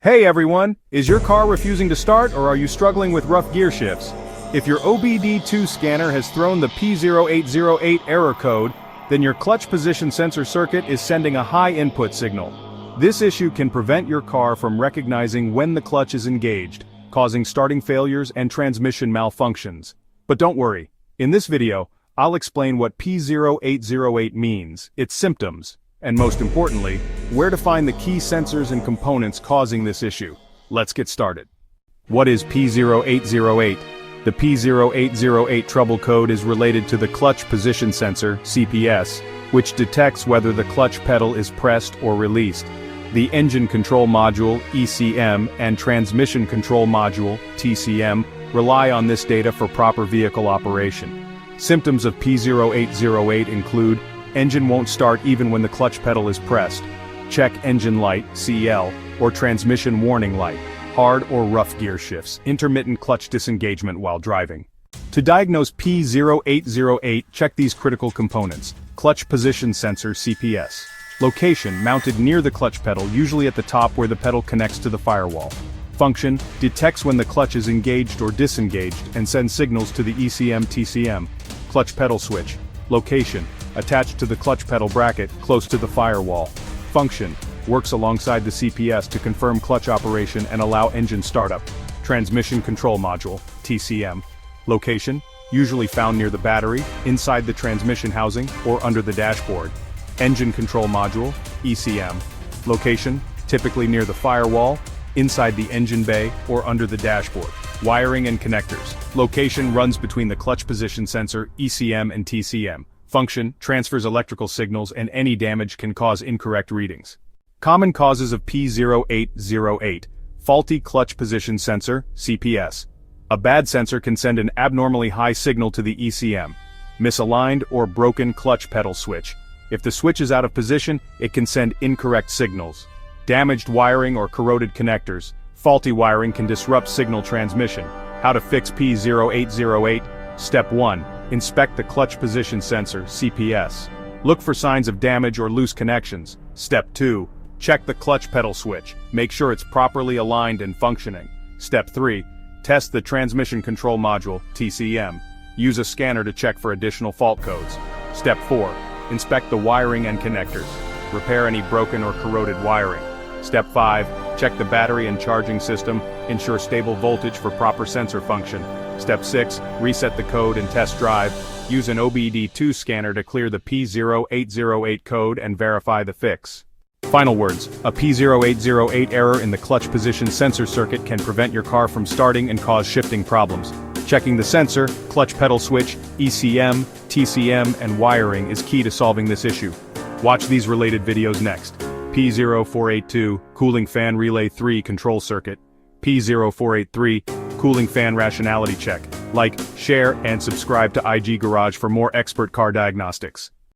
Hey everyone, is your car refusing to start or are you struggling with rough gear shifts? If your obd2 scanner has thrown the P0808 error code, then your clutch position sensor circuit is sending a high input signal. This issue can prevent your car from recognizing when the clutch is engaged, causing starting failures and transmission malfunctions. But don't worry, in this video, I'll explain what P0808 means, its symptoms, and most importantly, where to find the key sensors and components causing this issue. Let's get started. What is P0808? The P0808 trouble code is related to the clutch position sensor, CPS, which detects whether the clutch pedal is pressed or released. The engine control module, ECM, and transmission control module, TCM, rely on this data for proper vehicle operation. Symptoms of P0808 include engine won't start even when the clutch pedal is pressed. Check engine light, CL, or transmission warning light, hard or rough gear shifts, intermittent clutch disengagement while driving. To diagnose P0808, check these critical components. Clutch position sensor, CPS. Location, mounted near the clutch pedal, usually at the top where the pedal connects to the firewall. Function, detects when the clutch is engaged or disengaged and sends signals to the ECM-TCM. Clutch pedal switch. Location, attached to the clutch pedal bracket, close to the firewall. Function, works alongside the CPS to confirm clutch operation and allow engine startup. Transmission control module, TCM. Location, usually found near the battery, inside the transmission housing, or under the dashboard. Engine control module, ECM. Location, typically near the firewall, inside the engine bay, or under the dashboard. Wiring and connectors. Location runs between the clutch position sensor, ECM and TCM. Function, transfers electrical signals and any damage can cause incorrect readings. Common causes of P0808. Faulty clutch position sensor, CPS. A bad sensor can send an abnormally high signal to the ECM. Misaligned or broken clutch pedal switch. If the switch is out of position, it can send incorrect signals. Damaged wiring or corroded connectors. Faulty wiring can disrupt signal transmission. How to fix P0808? Step 1. Inspect the clutch position sensor, CPS. Look for signs of damage or loose connections. Step 2. Check the clutch pedal switch. Make sure it's properly aligned and functioning. Step 3. Test the transmission control module, TCM. Use a scanner to check for additional fault codes. Step 4. Inspect the wiring and connectors. Repair any broken or corroded wiring. Step 5. Check the battery and charging system. Ensure stable voltage for proper sensor function. Step 6. Reset the code and test drive. Use an obd2 scanner to clear the P0808 code and verify the fix. Final words. A P0808 error in the clutch position sensor circuit can prevent your car from starting and cause shifting problems. Checking the sensor, clutch pedal switch, ECM, TCM, and wiring is key to solving this issue. Watch these related videos next. P0482, Cooling Fan Relay 3 Control Circuit. P0483, Cooling Fan Rationality Check. Like, share, and subscribe to IG Garage for more expert car diagnostics.